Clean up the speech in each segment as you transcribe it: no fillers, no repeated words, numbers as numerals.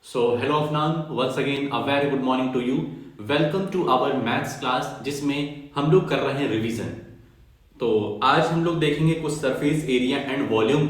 So, hello Afnan, once again a very good morning to you. Welcome to our maths class जिसमें हम लोग कर रहे हैं रिवीजन। तो आज हम लोग देखेंगे कुछ सरफेस एरिया एंड वॉल्यूम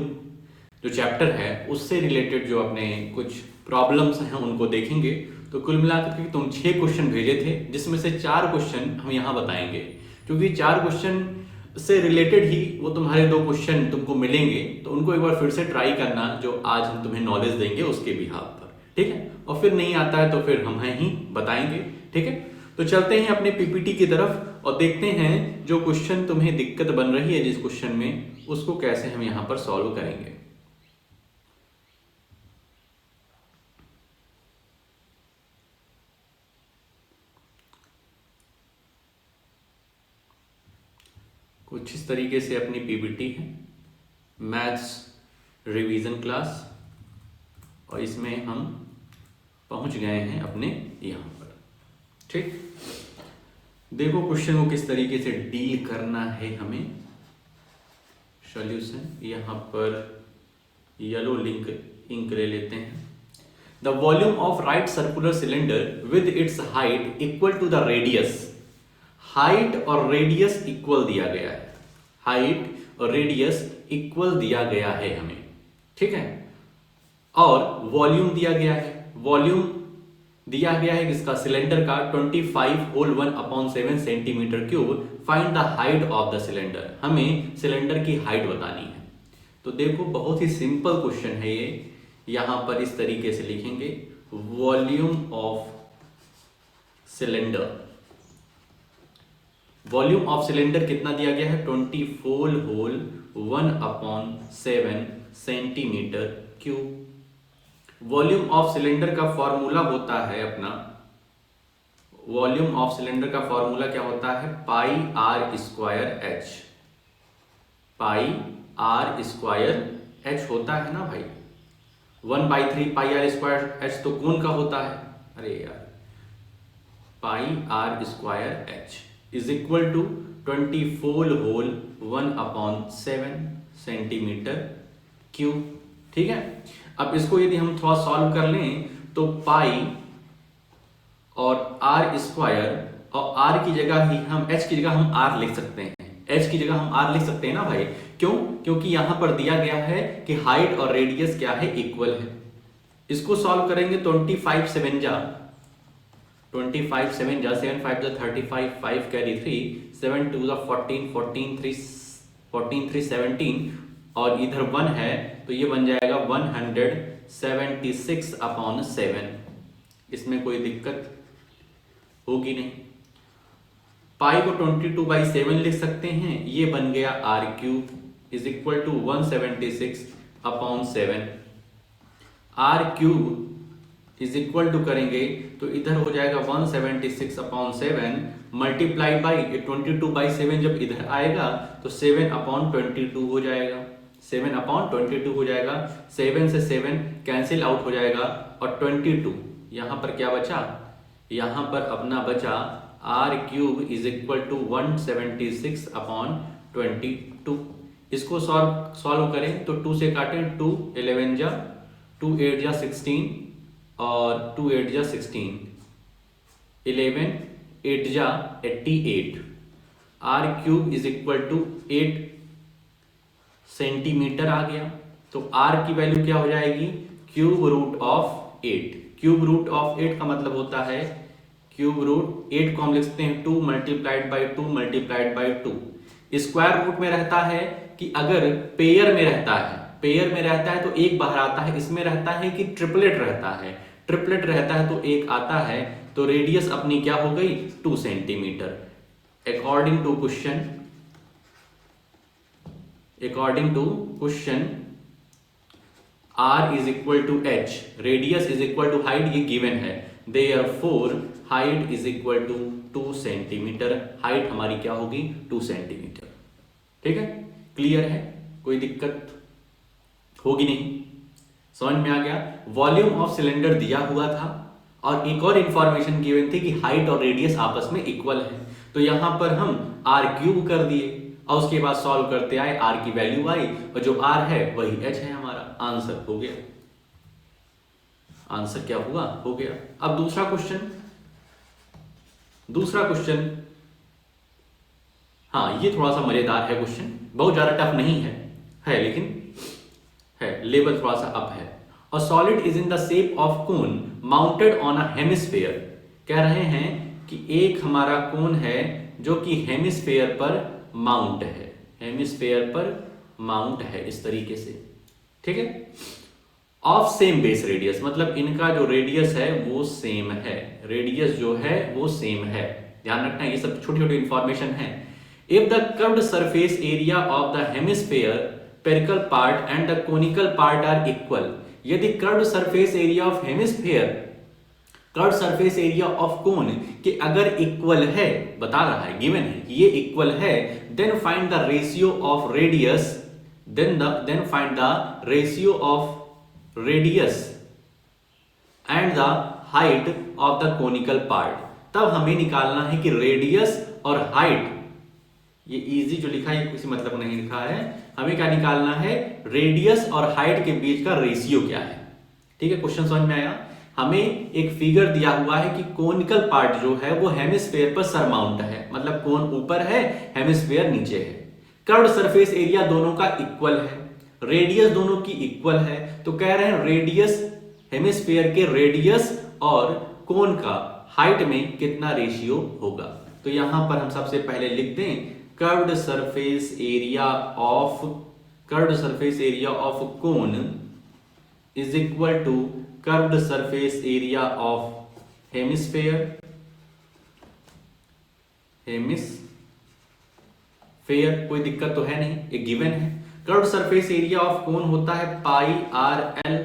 जो चैप्टर है उससे रिलेटेड जो अपने कुछ प्रॉब्लम्स हैं उनको देखेंगे। तो कुल मिलाकर के तुम 6 क्वेश्चन भेजे थे जिसमें से 4 क्वेश्चन हम यहाँ बताएंगे, क्योंकि 4 क्वेश्चन से रिलेटेड ही वो तुम्हारे 2 क्वेश्चन तुमको मिलेंगे, तो उनको एक बार फिर से ट्राई करना जो आज हम तुम्हें नॉलेज देंगे उसके बिहाफ पर, ठीक है। और फिर नहीं आता है तो फिर हम ही बताएंगे, ठीक है। तो चलते हैं अपने पीपीटी की तरफ और देखते हैं जो क्वेश्चन तुम्हें दिक्कत बन रही है जिस क्वेश्चन में, उसको कैसे हम यहाँ पर सॉल्व करेंगे। कुछ इस तरीके से अपनी पीपीटी है, मैथ्स रिवीजन क्लास, और इसमें हम पहुंच गए हैं अपने यहाँ पर, ठीक। देखो क्वेश्चन को किस तरीके से डील करना है हमें। सॉल्यूशन यहाँ पर येलो इंक ले लेते हैं। The volume of right circular cylinder with its height equal to the radius. Height और रेडियस इक्वल दिया गया है, हाइट और रेडियस इक्वल दिया गया है हमें, ठीक है। और वॉल्यूम दिया गया है, वॉल्यूम दिया गया है किसका, सिलेंडर का 25 whole 1/7 centimetre cube. Find the height of the cylinder, हमें सिलेंडर की हाइट बतानी है। तो देखो बहुत ही सिंपल क्वेश्चन है ये, यहां पर इस तरीके से लिखेंगे volume of cylinder. Volume of cylinder कितना दिया गया है, 24 whole 1/7 centimetre cube. Volume of cylinder का फॉर्मूला होता है अपना, वॉल्यूम ऑफ सिलेंडर का फॉर्मूला क्या होता है, pi r square h. Pi r square h होता है ना भाई, 1/3 पाई आर स्क्वायर एच तो कौन का होता है, अरे यार, pi r square h is equal to 24 whole 1/7 centimetre cube, ठीक है। अब इसको यदि हम थोड़ा सॉल्व कर लें तो पाई और आर स्क्वायर, और आर की जगह ही हम एच की जगह हम आर लिख सकते हैं, एच की जगह हम आर लिख सकते हैं ना भाई। क्यों, क्योंकि यहां पर दिया गया है कि हाइट और रेडियस क्या है, इक्वल है। इसको सॉल्व करेंगे 25 7 जा 7 5 जा 35, 5 कैरी 3, 7 2 जा 14, 14 3 17, और इधर 1 है तो ये बन जाएगा 176/7। इसमें कोई दिक्कत होगी नहीं। पाई को 22/7 लिख सकते हैं, ये बन गया R cube is equal to 176/7। R cube is equal to करेंगे तो इधर हो जाएगा 176/7 मल्टीप्लाई बाई 22/7, जब इधर आएगा तो 7/22 हो जाएगा, 7/22 हो जाएगा। 7 से 7 कैंसिल आउट हो जाएगा और 22 यहां पर क्या बचा, यहां पर अपना बचा R cube is equal to 176/22। इसको सॉल्व करें तो 2 से काटें, 2 11 जा 2 8 जा 16 और 2 8 जा 16, 11 8 जा 88। R cube is equal to 8 centimetre आ गया। तो आर की वैल्यू क्या हो जाएगी, cube root of 8। Cube root of 8 का मतलब होता है, क्यूब रूट 8 को हम लिखते हैं 2 multiplied by 2 multiplied by 2। Square root में रहता है कि अगर पेयर में रहता है, पेयर में रहता है तो एक बाहर आता है, इसमें रहता है कि ट्रिपलेट रहता है, ट्रिपलेट रहता है तो एक आता है। तो रेडियस अपनी क्या हो गई, 2 centimetre. According to question R is equal to H, radius is equal to height, ये गिवन है। Therefore height is equal to 2 centimetre. Height हमारी क्या होगी, 2 सेंटीमीटर, ठीक है। क्लियर है, कोई दिक्कत होगी नहीं, समझ में आ गया। वॉल्यूम ऑफ सिलेंडर दिया हुआ था और एक और इंफॉर्मेशन गिवन थी कि हाइट और रेडियस आपस में इक्वल है, तो यहां पर हम आर क्यूब कर दिए और उसके बाद सॉल्व करते आए, आर की वैल्यू आई और जो आर है वही एच है, हमारा आंसर हो गया। आंसर क्या हुआ, हो गया। अब दूसरा क्वेश्चन, हाँ ये थोड़ा सा मजेदार है क्वेश्चन, बहुत ज्यादा टफ नहीं है लेकिन है, लेवल थोड़ा सा अप है। A solid is in the shape of cone mounted on a hemisphere. कह रहे हैं कि एक हमारा कोन है जो कि हेमिस्फेयर पर माउंट है, हेमिस्फेयर पर माउंट है इस तरीके से, ठीक है। ऑफ सेम बेस रेडियस, मतलब इनका जो रेडियस है वो सेम है, रेडियस जो है वो सेम है, ध्यान रखना ये सब छोटी छोटी इंफॉर्मेशन है। If the curved surface area of the hemispherical part and the conical part are equal, यदि curved surface area of hemisphere curved surface area of cone कि अगर इक्वल है, बता रहा है, गिवन है कि ये इक्वल है, then find the ratio of radius, then find the ratio of radius and the height of the conical part. तब हमें निकालना है कि रेडियस और हाइट, ये इजी जो लिखा है किसी मतलब नहीं लिखा है, हमें क्या निकालना है, रेडियस और हाइट के बीच का रेशियो क्या है, ठीक है। क्वेश्चन समझ में आया। हमें एक फिगर दिया हुआ है कि कोनिकल पार्ट जो है वो हेमिस्फेयर पर सरमाउंट है, मतलब कोन ऊपर है, हेमिस्फेयर नीचे है। कर्व्ड सरफेस एरिया दोनों का इक्वल है, रेडियस दोनों की इक्वल है, तो कह रहे हैं रेडियस, हेमिस्फेयर के रेडियस और कोन का हाइट में कितना रेशियो होगा। तो यहां पर हम सबसे पहले लिख दें curved surface area of cone is equal to curved surface area of hemisphere कोई दिक्कत तो है नहीं, एक गिवन है। Curved surface area of cone होता है pi r l.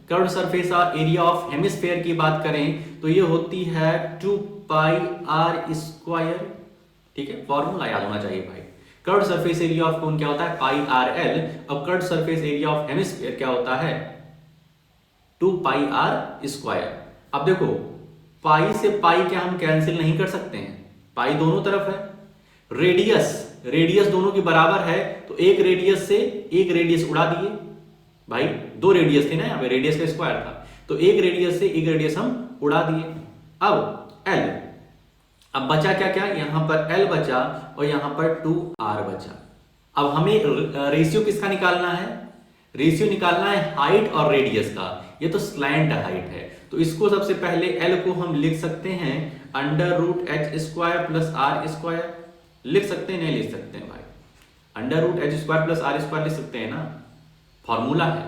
Curved surface area of hemisphere की बात करें तो ये होती है 2 पाई आर स्क्वायर, ठीक है। फॉर्मूला याद होना चाहिए भाई। कर्व्ड सरफेस एरिया ऑफ कोन क्या होता है, पाई आर एल, और curved surface area of hemisphere क्या होता है, 2 पाई आर स्क्वायर। अब देखो पाई से पाई क्या हम कैंसिल नहीं कर सकते हैं, पाई दोनों तरफ है। रेडियस दोनों की बराबर है, तो एक रेडियस से एक रेडियस उड़ा दिए भाई, 2 रेडियस थे ना, यहाँ पे रेडियस का स्क्वायर था, तो एक रेडियस से एक रेडियस हम उड़ा दिए। अब एल, अब बचा क्या क्या, यहां पर एल बचा और यहां पर 2r बचा। अब हमें रेशियो किसका निकालना है, रेशियो निकालना है हाइट और रेडियस का। ये तो स्लैंट हाइट है, तो इसको सबसे पहले एल को हम लिख सकते हैं √h² प्लस आर स्क्वायर, लिख सकते हैं, नहीं लिख सकते हैं भाई, √h² प्लस आर स्क्वायर लिख सकते हैं ना, फॉर्मूला है,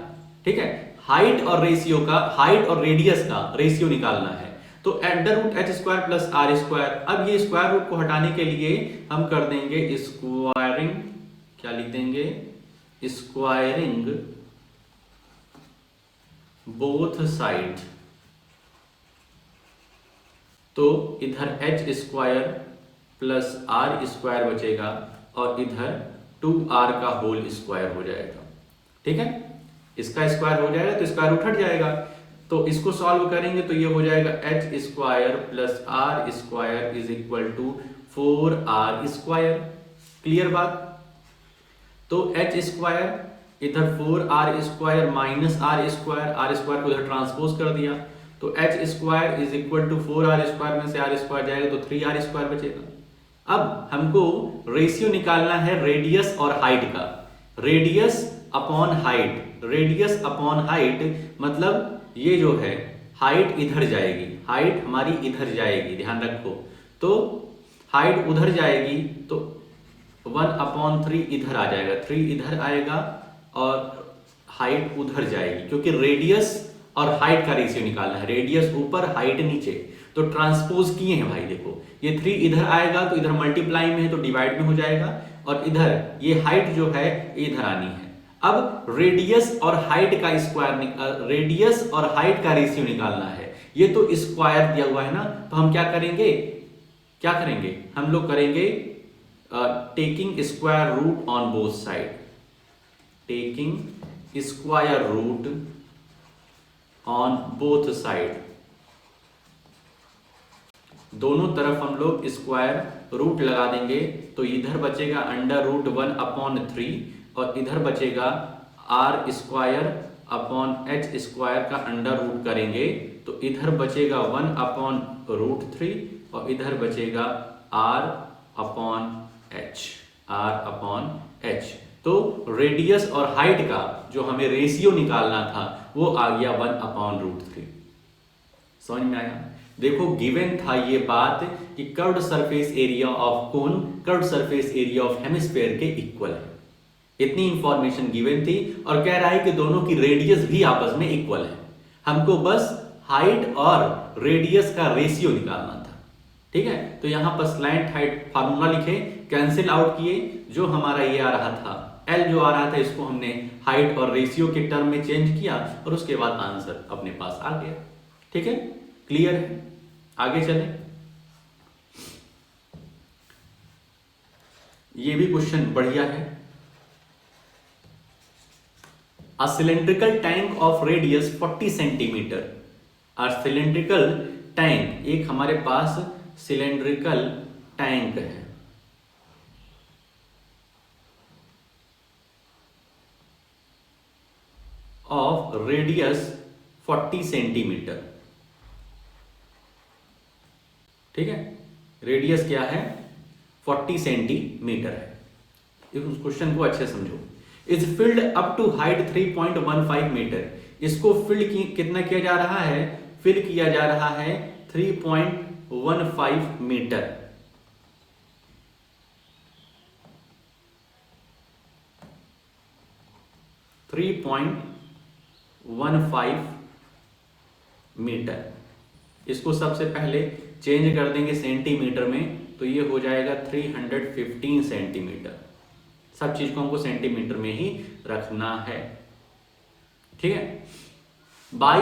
ठीक है। हाइट और रेशियो का, हाइट और रेडियस का रेशियो निकालना है, तो √h² प्लस आर स्क्वायर। अब ये स्क्वायर रूट को हटाने के लिए हम कर देंगे स्क्वायरिंग, क्या लिख देंगे, स्क्वायरिंग बोथ साइड, तो इधर h² प्लस आर स्क्वायर बचेगा और इधर 2r का होल स्क्वायर हो जाएगा, ठीक है। इसका स्क्वायर हो जाएगा तो स्क्वायर रूट हट जाएगा, तो इसको सॉल्व करेंगे तो ये हो जाएगा h² plus R square is equal to 4r²। Clear बात। तो h² इधर 4r² माइनस r² को इधर ट्रांसपोज कर दिया, तो h² is equal to 4r² में से r² जाएगा तो 3r² बचेगा। अब हमको रेशियो निकालना है रेडियस और हाइट का, रेडियस अपॉन हाइट, मतलब ये जो है हाइट इधर जाएगी, हाइट हमारी इधर जाएगी, ध्यान रखो, तो हाइट उधर जाएगी तो 1/3 इधर आ जाएगा, 3 इधर आएगा और हाइट उधर जाएगी, क्योंकि रेडियस और हाइट का रेशियो निकालना है, रेडियस ऊपर हाइट नीचे, तो ट्रांसपोज किए हैं भाई। देखो ये 3 इधर आएगा तो इधर मल्टीप्लाई में है तो डिवाइड में हो जाएगा, और इधर ये हाइट जो है इधर आनी है। अब रेडियस और हाइट का स्क्वायर, रेडियस और हाइट का रेशियो निकालना है, ये तो स्क्वायर दिया हुआ है ना, तो हम क्या करेंगे, हम लोग करेंगे taking square root on both side, taking square root on both side, दोनों तरफ हम लोग स्क्वायर रूट लगा देंगे, तो इधर बचेगा √1/3 और इधर बचेगा r² अपॉन एच स्क्वायर का अंडर रूट करेंगे तो इधर बचेगा 1 अपॉन रूट 3 और इधर बचेगा r अपॉन एच। तो रेडियस और हाइट का जो हमें रेशियो निकालना था वो आ गया 1 अपॉन रूट 3। समझ में आया? देखो गिवन था ये बात कि curved surface area of cone curved surface area of hemisphere के इक्वल है। इतनी इंफॉर्मेशन गिवन थी और कह रहा है कि दोनों की रेडियस भी आपस में इक्वल है। हमको बस हाइट और रेडियस का रेशियो निकालना था। ठीक है, तो यहां पर स्लैंट हाइट फार्मूला लिखे, कैंसिल आउट किए, जो हमारा ये आ रहा था एल जो आ रहा था इसको हमने हाइट और रेशियो के टर्म में चेंज किया और उसके बाद आंसर अपने पास आ गया। ठीक है, क्लियर है? आगे चले। ये भी क्वेश्चन बढ़िया है। A cylindrical tank of radius 40 centimetre. A cylindrical tank, एक हमारे पास सिलेंड्रिकल टैंक है ऑफ रेडियस 40 सेंटीमीटर। ठीक है, रेडियस क्या है? 40 सेंटीमीटर है। उस क्वेश्चन को अच्छे समझो। Is filled up to height 3.15 metre. इसको फिल्ड कितना किया जा रहा है? फिल किया जा रहा है 3.15 मीटर। इसको सबसे पहले चेंज कर देंगे सेंटीमीटर में, तो ये हो जाएगा 315 सेंटीमीटर। सब चीज को हमको सेंटीमीटर में ही रखना है। ठीक है, by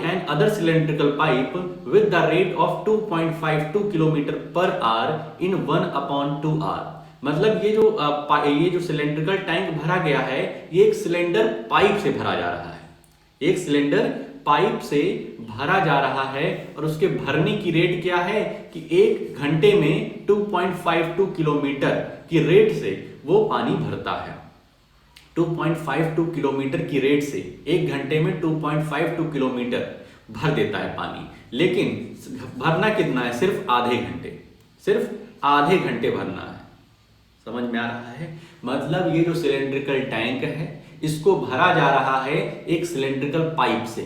another cylindrical pipe with the rate of 2.52 kilometre per hour in 1/2 hour. मतलब ये जो सिलेंड्रिकल टैंक भरा गया है ये एक सिलेंडर पाइप से भरा जा रहा है। एक सिलेंडर पाइप से भरा जा रहा है और उसके भरने की रेट क्या है कि 1 घंटे में 2.52 किलोमीटर की रेट से वो पानी भरता है। 2.52 किलोमीटर की रेट से 1 घंटे में 2.52 किलोमीटर भर देता है पानी। लेकिन भरना कितना है? सिर्फ आधे घंटे, सिर्फ आधे घंटे भरना है। समझ में आ रहा है? मतलब ये जो सिलेंड्रिकल टैंक है इसको भरा जा रहा है एक सिलेंड्रिकल पाइप से,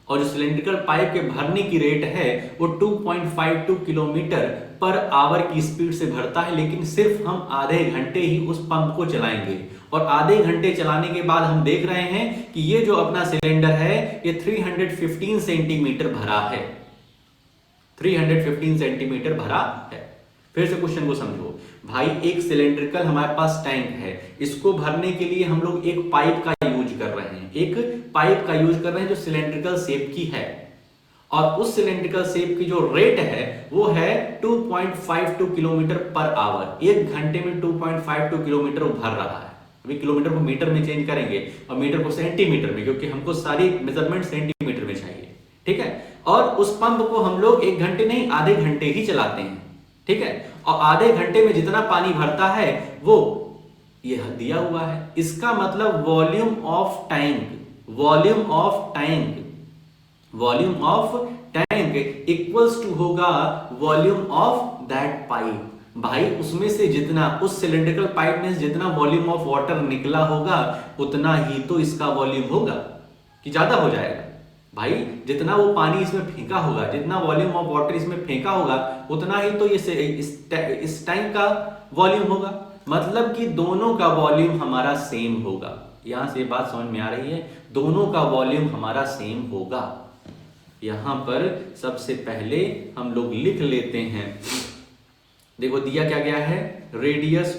और जो सिलेंड्रिकल पाइप के भरने की रेट है वो 2.52 किलोमीटर पर आवर की स्पीड से भरता है। लेकिन सिर्फ हम आधे घंटे ही उस पंप को चलाएंगे, और आधे घंटे चलाने के बाद हम देख रहे हैं कि ये जो अपना सिलेंडर है ये 315 सेंटीमीटर भरा है। 315 सेंटीमीटर भरा है। फिर से क्वेश्चन को समझो भाई। एक सिलेंड्रिकल हमारे पास टैंक है, इसको भरने के लिए हम लोग एक पाइप का यूज कर रहे हैं, एक पाइप का यूज कर रहे हैं जो सिलेंड्रिकल शेप की है, और उस सिलेंड्रिकल शेप की जो रेट है वो है 2.52 किलोमीटर पर आवर। 1 घंटे में 2.52 किलोमीटर वो भर रहा है। अभी किलोमीटर को मीटर में चेंज करेंगे और मीटर को सेंटीमीटर में, क्योंकि हमको सारी मेजरमेंट सेंटीमीटर में चाहिए। ठीक है, और उस पंप को हम लोग 1 घंटे नहीं आधे घंटे ही चलाते हैं। ठीक है, और आधे घंटे में जितना पानी भरता है वो यह दिया हुआ है। इसका मतलब volume of tank equals to होगा वॉल्यूम ऑफ दैट पाइप। भाई उसमें से जितना, उस सिलेंड्रिकल पाइप में से जितना वॉल्यूम ऑफ वाटर निकला होगा उतना ही तो इसका वॉल्यूम होगा, कि ज्यादा हो जाएगा। भाई जितना वो पानी इसमें फेंका होगा, जितना वॉल्यूम ऑफ वाटर इसमें फेंका होगा उतना ही तो इस टैंक का वॉल्यूम होगा। मतलब कि दोनों का वॉल्यूम हमारा सेम होगा। यहां से बात समझ में आ रही है? दोनों का वॉल्यूम हमारा सेम होगा। यहां पर सबसे पहले हम लोग लिख लेते हैं। देखो दिया क्या गया है? रेडियस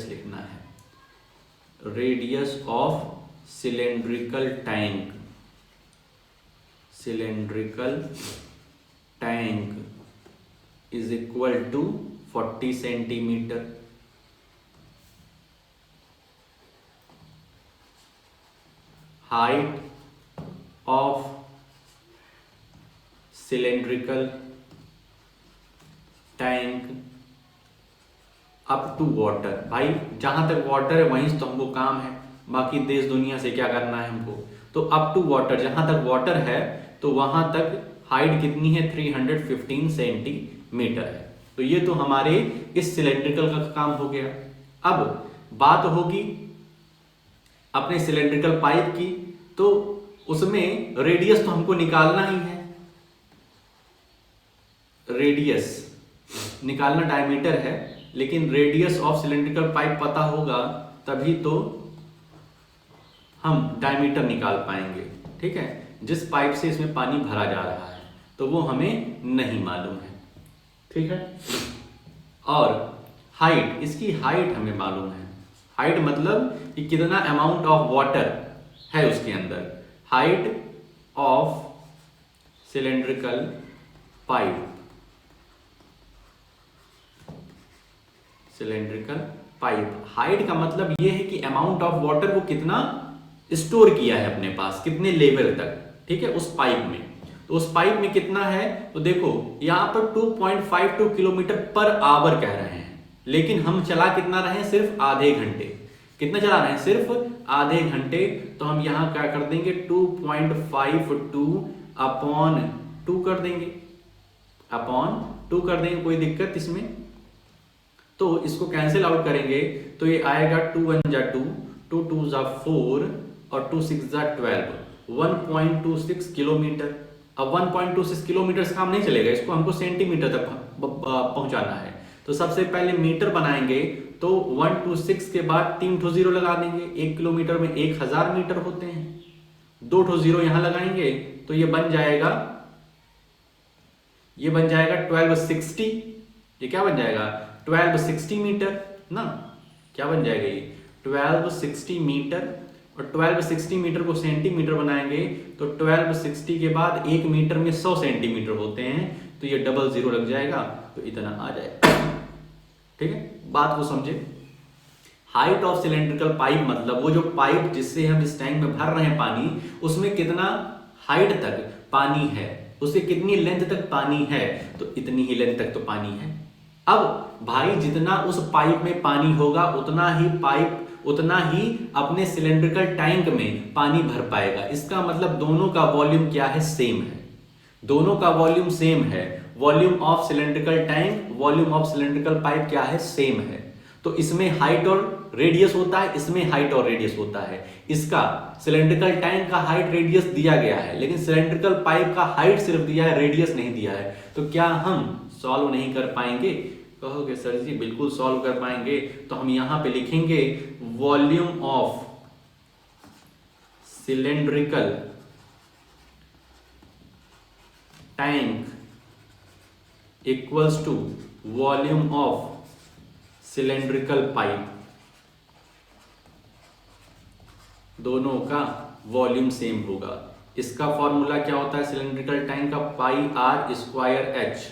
लिखना है। Radius of cylindrical tank is equal to 40 centimetre. Height of cylindrical tank up to water. भाई जहां तक वाटर है वहीं तो हमको काम है, बाकी देश दुनिया से क्या करना है हमको। तो अप टू वाटर, जहां तक वाटर है तो वहां तक हाइट कितनी है, 315 सेंटीमीटर है। तो ये तो हमारे इस सिलेंड्रिकल का काम हो गया। अब बात होगी अपने सिलेंड्रिकल पाइप की, तो उसमें रेडियस तो हमको निकालना ही है। रेडियस निकालना डायमीटर है, लेकिन रेडियस ऑफ सिलेंड्रिकल पाइप पता होगा तभी तो हम डायमीटर निकाल पाएंगे। ठीक है, जिस पाइप से इसमें पानी भरा जा रहा है तो वो हमें नहीं मालूम है। ठीक है, और हाइट, इसकी हाइट हमें मालूम है। हाइट मतलब कि कितना अमाउंट ऑफ वाटर है उसके अंदर। Height of cylindrical pipe, cylindrical pipe, height का मतलब यह है कि अमाउंट ऑफ वाटर वो कितना स्टोर किया है अपने पास, कितने लेवल तक। ठीक है, उस पाइप में, तो उस पाइप में कितना है, तो देखो यहां पर 2.52 किलोमीटर पर आवर कह रहे हैं, लेकिन हम चला कितना रहे हैं, सिर्फ आधे घंटे। कितना चला रहे हैं, सिर्फ आधे घंटे। तो हम यहां क्या कर देंगे, 2.52 अपॉन 2 कर देंगे, अपॉन 2 कर देंगे, कोई दिक्कत इसमें। तो इसको कैंसिल आउट करेंगे तो ये आएगा 2 1 जा 2, 2 2 जा 4 और 2 6 जा 12, 1.26 किलोमीटर। अब 1.26 किलोमीटर से काम नहीं चलेगा, इसको हमको सेंटीमीटर तक पहुंचाना है। तो सबसे पहले मीटर बनाएंगे, तो 126 के बाद 3 ठो जीरो लगा देंगे। 1 किलोमीटर में 1000 मीटर होते हैं, 2 ठो जीरो यहां लगाएंगे तो ये बन जाएगा 1260। ये क्या बन जाएगा, 1260 मीटर ना, क्या बन जाएगा ये 1260 मीटर। और 1260 मीटर को सेंटीमीटर बनाएंगे तो 1260 के बाद 1 मीटर में 100 सेंटीमीटर होते हैं, तो ये डबल जीरो लग जाएगा, तो इतना आ जाएगा। ठीक है, बात को समझे। हाइट ऑफ सिलेंड्रिकल पाइप मतलब वो जो पाइप जिससे हम इस टैंक में भर रहे हैं पानी, उसमें कितना हाइट तक पानी है, उसे कितनी लेंथ तक पानी है, तो इतनी ही लेंथ तक तो पानी है। अब भाई जितना उस पाइप में पानी होगा उतना ही अपने सिलेंड्रिकल टैंक में पानी भर पाएगा। इसका मतलब दोनों का वॉल्यूम क्या है, सेम है। दोनों का वॉल्यूम सेम है। Volume of cylindrical tank, volume of cylindrical pipe क्या है, सेम है। तो इसमें हाइट और रेडियस होता है, इसमें हाइट और रेडियस होता है। इसका सिलेंड्रिकल टैंक का हाइट रेडियस दिया गया है, लेकिन सिलेंड्रिकल पाइप का हाइट सिर्फ दिया है, रेडियस नहीं दिया है। तो क्या हम सॉल्व नहीं कर पाएंगे, कहोगे सर जी बिल्कुल सॉल्व कर पाएंगे। तो हम यहां पे लिखेंगे volume of cylindrical tank equals to volume of cylindrical pipe. दोनों का वॉल्यूम सेम होगा। इसका फॉर्मूला क्या होता है सिलेंड्रिकल टैंक का, पाई आर स्क्वायर एच।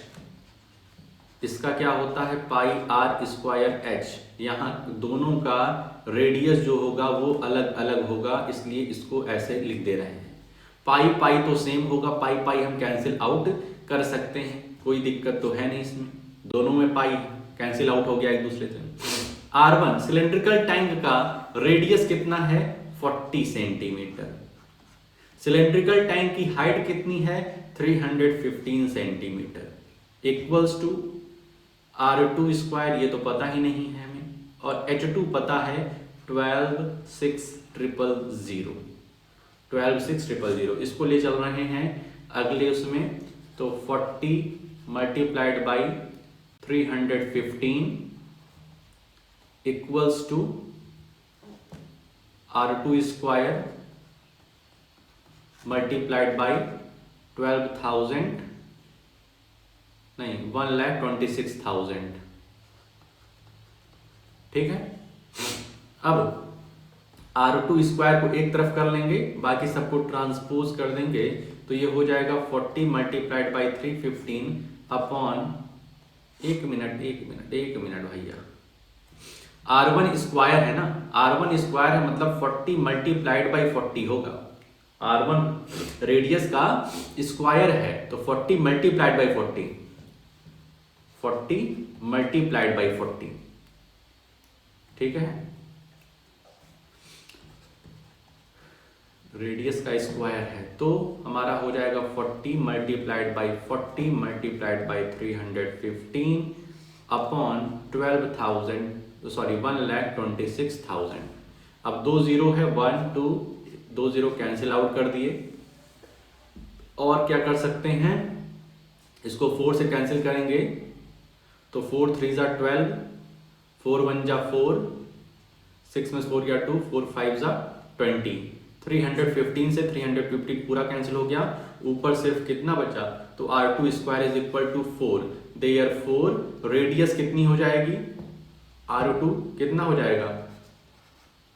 इसका क्या होता है, पाई आर स्क्वायर एच। यहाँ दोनों का रेडियस जो होगा वो अलग अलग होगा, इसलिए इसको ऐसे लिख दे रहे हैं। पाई पाई तो सेम होगा, पाई पाई हम कैंसिल आउट कर सकते हैं, कोई दिक्कत तो है नहीं इसमें, दोनों में पाई कैंसिल आउट हो गया एक दूसरे से। R1 सिलेंड्रिकल टैंक का रेडियस कितना है, 40 सेंटीमीटर। सिलेंड्रिकल टैंक की हाइट कितनी है, 315 centimetre equals to R2 square, ये तो पता ही नहीं है हमें, और H2 पता है 12,600। इसको ले चल रहे हैं अगले उसमें, तो 40 multiplied by 315 equals to R2 square multiplied by 12,000 नहीं 1,26,000। ठीक है, अब R2 स्क्वायर को एक तरफ कर लेंगे, बाकी सबको ट्रांसपोज कर देंगे, तो ये हो जाएगा 40 मल्टीप्लाइड बाई 315 अपॉन, एक मिनट भैया, R1 स्क्वायर है ना, R1 स्क्वायर है मतलब 40 मल्टीप्लाइड बाई 40 होगा। R1 रेडियस का स्क्वायर है तो 40 मल्टीप्लाइड बाई 40 मल्टीप्लाइड बाई 40, ठीक है, रेडियस का स्क्वायर है तो हमारा हो जाएगा 40 multiplied by 40 multiplied by 315 upon 12,000, sorry 1,26,000। अब 2 जीरो है, 1 2, 2 जीरो कैंसिल आउट कर दिए। और क्या कर सकते हैं, इसको 4 से कैंसिल करेंगे तो 4 3 जा 12, 4 1 जा 4, 6 में 4 या 2, 4 5 जा 20। 315 से 315 पूरा कैंसिल हो गया, ऊपर सिर्फ कितना बचा, तो R2 square is equal to 4। Therefore radius कितनी हो जाएगी, R2 कितना हो जाएगा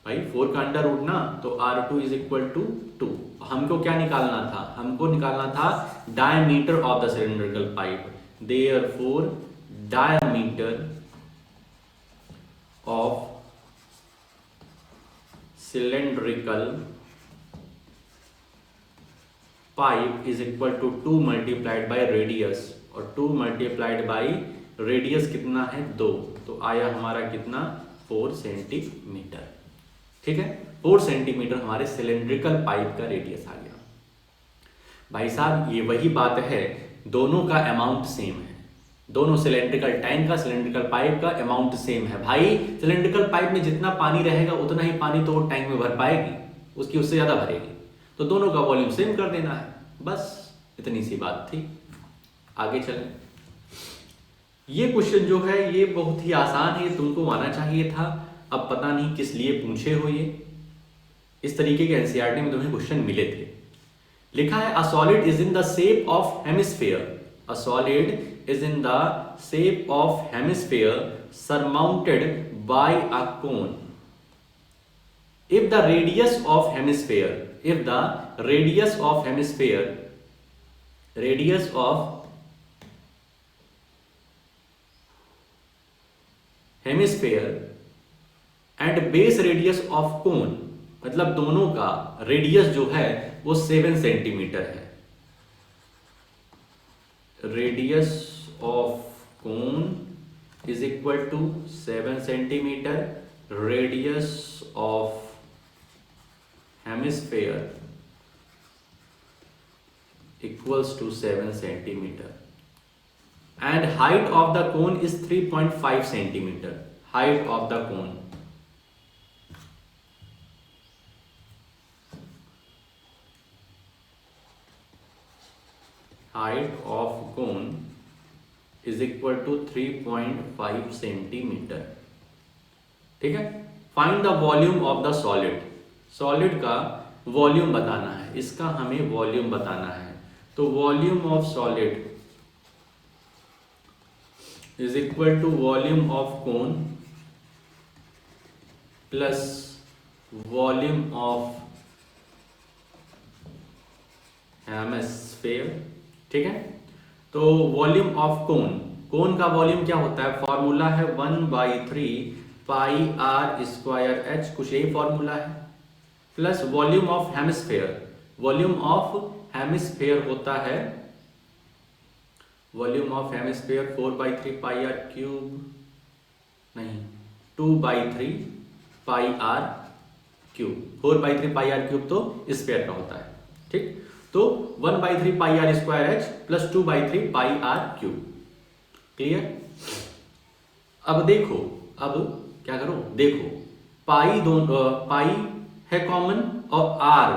भाई, 4 का अंडर रूट ना, तो R2 इज इक्वल टू 2। हमको क्या निकालना था, हमको निकालना था diameter of the cylindrical pipe. Therefore diameter of cylindrical pipe is equal to 2 multiplied by radius, और 2 मल्टीप्लाइड बाई रेडियस कितना है 2, तो आया हमारा कितना 4 सेंटीमीटर। ठीक है, 4 सेंटीमीटर हमारे सिलेंड्रिकल पाइप का रेडियस आ गया। भाई साहब ये वही बात है, दोनों का अमाउंट सेम है, दोनों सिलेंड्रिकल टैंक का सिलेंड्रिकल पाइप का अमाउंट सेम है। भाई सिलेंड्रिकल पाइप में जितना पानी रहेगा उतना ही पानी तो वो टैंक में भर पाएगी, उसकी उससे ज्यादा भरेगी, तो दोनों का वॉल्यूम सेम कर देना है, बस इतनी सी बात थी। आगे चलें, ये क्वेश्चन जो है ये बहुत ही आसान है, तुमको आना चाहिए था, अब पता नहीं किस लिए पूछे हो ये। इस तरीके के एनसीईआरटी में तुम्हें क्वेश्चन मिले थे। लिखा है a solid is in the shape of hemisphere, a solid is in the shape of hemisphere surmounted by a cone. If the radius of hemisphere, if the radius of hemisphere, radius of hemisphere and base radius of कोन, मतलब दोनों का radius जो है वो 7 centimetre है। Radius of cone is equal to 7 centimetre, radius of hemisphere equals to 7 centimetre and height of the cone is 3.5 centimeter. Height of the cone, height of cone is equal to 3.5 centimeter. ठीक है, find the volume of the solid. solid का volume बताना है, इसका हमें volume बताना है, तो volume of solid is equal to volume of cone plus volume of hemisphere. ठीक है, तो वॉल्यूम ऑफ कोन, कोन का वॉल्यूम क्या होता है, फॉर्मूला है 1/3 पाई आर स्क्वायर एच, कुछ यही फॉर्मूला है, plus volume of hemisphere, volume of hemisphere होता है, volume of hemisphere 4/3 pi r cube, नहीं 2/3 pi r cube, 4/3 pi r cube तो स्फीयर का होता है। ठीक, तो 1/3 pi r square h plus 2/3 pi r cube. Clear? अब देखो, अब क्या करो, देखो पाई दोनों, पाई है कॉमन और आर,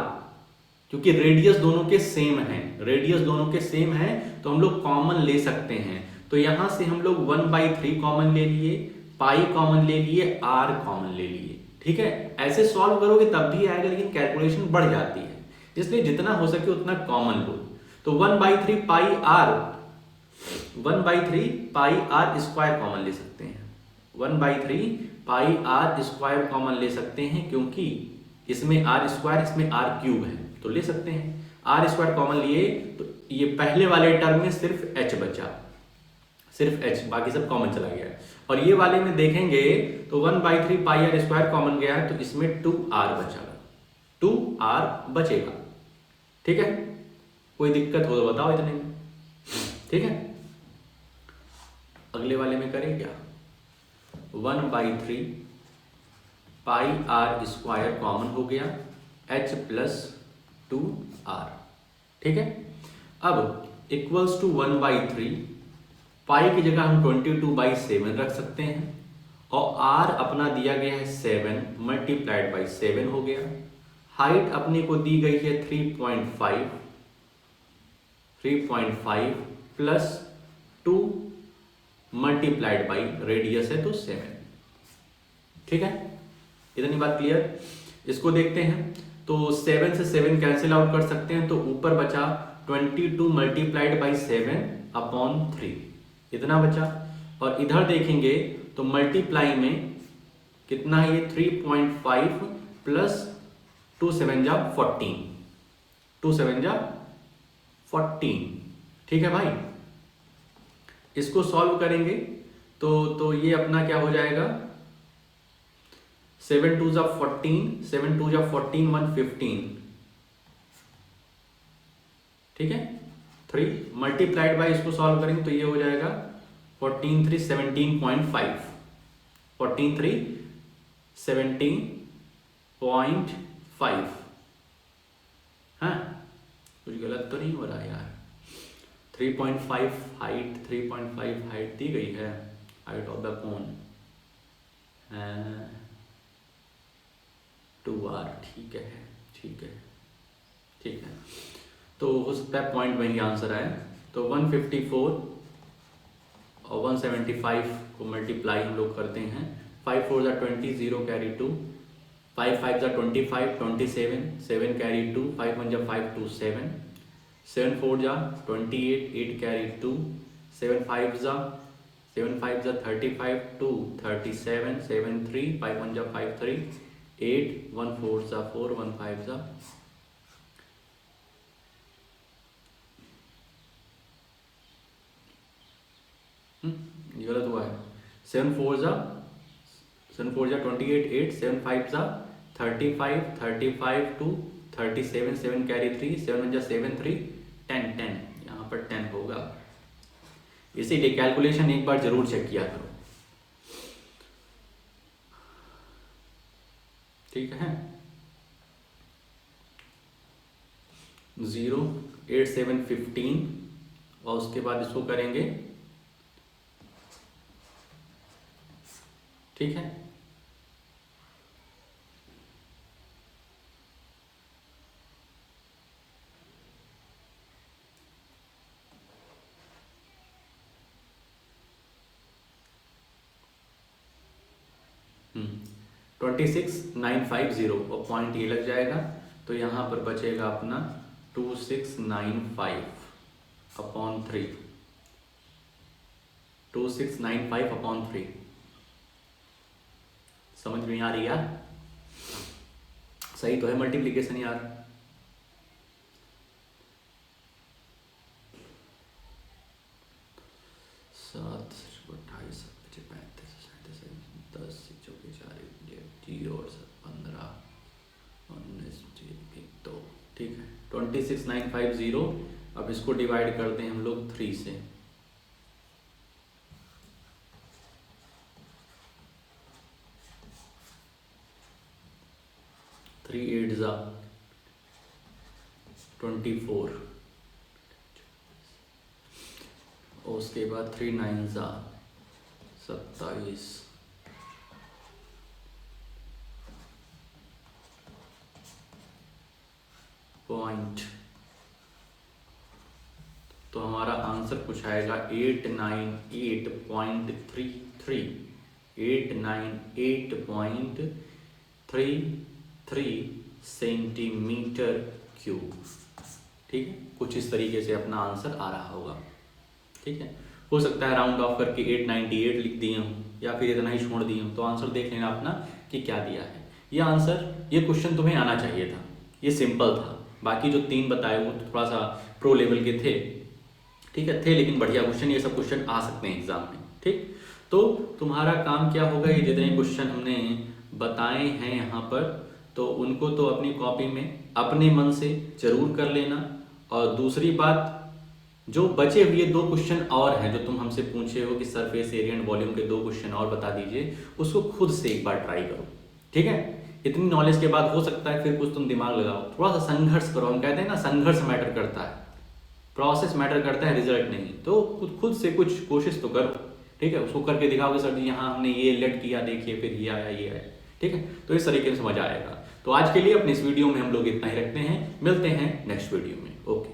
क्योंकि रेडियस दोनों के सेम हैं, रेडियस दोनों के सेम हैं तो हम लोग कॉमन ले सकते हैं, तो यहां से हम लोग 1/3 कॉमन ले लिए, पाई कॉमन ले लिए, आर कॉमन ले लिए। ठीक है, ऐसे सॉल्व करोगे तब भी आएगा, लेकिन कैलकुलेशन बढ़ जाती है, इसलिए जितना हो सके उतना कॉमन लो। तो 1/3 pi r, 1/3 pi r square common ले सकते हैं, 1/3 पाई आर स्क्वायर कॉमन ले सकते हैं, क्योंकि इसमें आर स्क्वायर, इसमें आर क्यूब है, तो ले सकते हैं। आर स्क्वायर कॉमन लिए तो ये पहले वाले टर्म में सिर्फ एच बचा, सिर्फ एच, बाकी सब कॉमन चला गया। और ये वाले में देखेंगे तो 1/3 पाई आर स्क्वायर कॉमन गया है, तो इसमें 2r बचेगा, 2r बचेगा। ठीक है, कोई दिक्कत हो तो बताओ इतने में। ठीक है, अगले वाले में करें क्या, 1/3 पाई आर स्क्वायर कॉमन हो गया, h प्लस 2r, ठीक है। अब इक्वल्स टू 1/3, पाई की जगह हम 22/7 रख सकते हैं और r अपना दिया गया है 7 मल्टीप्लाइड बाई 7 हो गया। हाइट अपने को दी गई है 3.5 प्लस 2 मल्टीप्लाइड बाई रेडियस है तो 7, ठीक है। इतनी बात क्लियर। इसको देखते हैं तो 7 से 7 कैंसिल आउट कर सकते हैं, तो ऊपर बचा 22 मल्टीप्लाइड बाई 7 अपॉन 3, इतना बचा। और इधर देखेंगे तो मल्टीप्लाई में कितना है ये 3.5 प्लस 2 7 जा 14, 2 7 जा 14, ठीक है भाई। इसको सॉल्व करेंगे तो ये अपना क्या हो जाएगा, 7 2 जा 14, 7 2 जा 14 115, ठीक है। 3 मल्टीप्लाइड बाई इसको सॉल्व करेंगे तो ये हो जाएगा 14 3 17.5, 14 3 17.5। हाँ, कुछ गलत तो नहीं हो रहा यार। 3.5 हाइट, 3.5 हाइट दी गई है, height of the cone 2r, ठीक है, ठीक है, ठीक है। तो हो सकता है पॉइंट वही आंसर आए। तो 154 और 175 को मल्टीप्लाई हम लोग करते हैं, 5 4 जा 20, 0 कैरी 2, 5 5 जा 25, 27, 7 कैरी 2, 5 1 जा 5 2 7, 7 4 जा 28, 8 कैरी 2, 7 5 जा 35, 2 37, 7 3, 5 1 जा 5 3, 8 1 4 जा 4, 1 5 जा ये गलत हुआ है। 7 4 जा 28, 8 7 5 जा 35, 2 37, 7 कैरी 3, 7 जा 7 3 10 10, यहाँ पर 10 होगा। इसीलिए कैलकुलेशन एक बार जरूर चेक किया करो, ठीक है। 0 8 7 15 और उसके बाद इसको करेंगे, ठीक है। हम्म 26950 और पॉइंट ये लग जाएगा, तो यहाँ पर बचेगा अपना 2695 अपॉन 3, 2695 अपॉन 3। समझ में आ रही यार? सही तो है मल्टीप्लीकेशन यार। सात 28 35 10 0 और 15 19 2, ठीक है। 26950, अब इसको डिवाइड करते हैं हम लोग 3 से। 3 8 जा 24 और उसके बाद 3 9 जा 27, पॉइंट। तो हमारा आंसर कुछ आएगा 898.33, 898.33 सेंटीमीटर क्यूब, ठीक है। कुछ इस तरीके से अपना आंसर आ रहा होगा, ठीक है। हो सकता है राउंड ऑफ करके 898 लिख दिए हूँ या फिर इतना ही छोड़ दिए हूँ, तो आंसर देख लेना अपना कि क्या दिया है। ये आंसर, ये क्वेश्चन तुम्हें आना चाहिए था, ये सिंपल था। बाकी जो 3 बताए वो तो थोड़ा सा प्रो लेवल के थे, ठीक है, थे, लेकिन बढ़िया क्वेश्चन, ये सब क्वेश्चन आ सकते हैं एग्जाम में, ठीक। तो तुम्हारा काम क्या होगा, ये जितने क्वेश्चन हमने बताए हैं यहाँ पर, तो उनको तो अपनी कॉपी में अपने मन से जरूर कर लेना। और दूसरी बात, जो बचे हुए 2 क्वेश्चन और हैं जो तुम हमसे पूछे हो कि सरफेस एरिया एंड वॉल्यूम के 2 क्वेश्चन और बता दीजिए, उसको खुद से एक बार ट्राई करो, ठीक है, इतनी नॉलेज के बाद हो सकता है फिर कुछ तुम दिमाग लगाओ, थोड़ा सा संघर्ष करो। हम कहते हैं ना, संघर्ष मैटर करता है, प्रोसेस मैटर करता है, रिजल्ट नहीं। तो खुद से कुछ कोशिश तो करो, ठीक है। उसको करके दिखाओगे सर जी यहाँ हमने ये लेट किया, देखिए फिर ये आया, ये आया, ठीक है। तो इस तरीके से समझ आएगा। तो आज के लिए अपनी इस वीडियो में हम लोग इतना ही रखते हैं, मिलते हैं नेक्स्ट वीडियो में। ओके।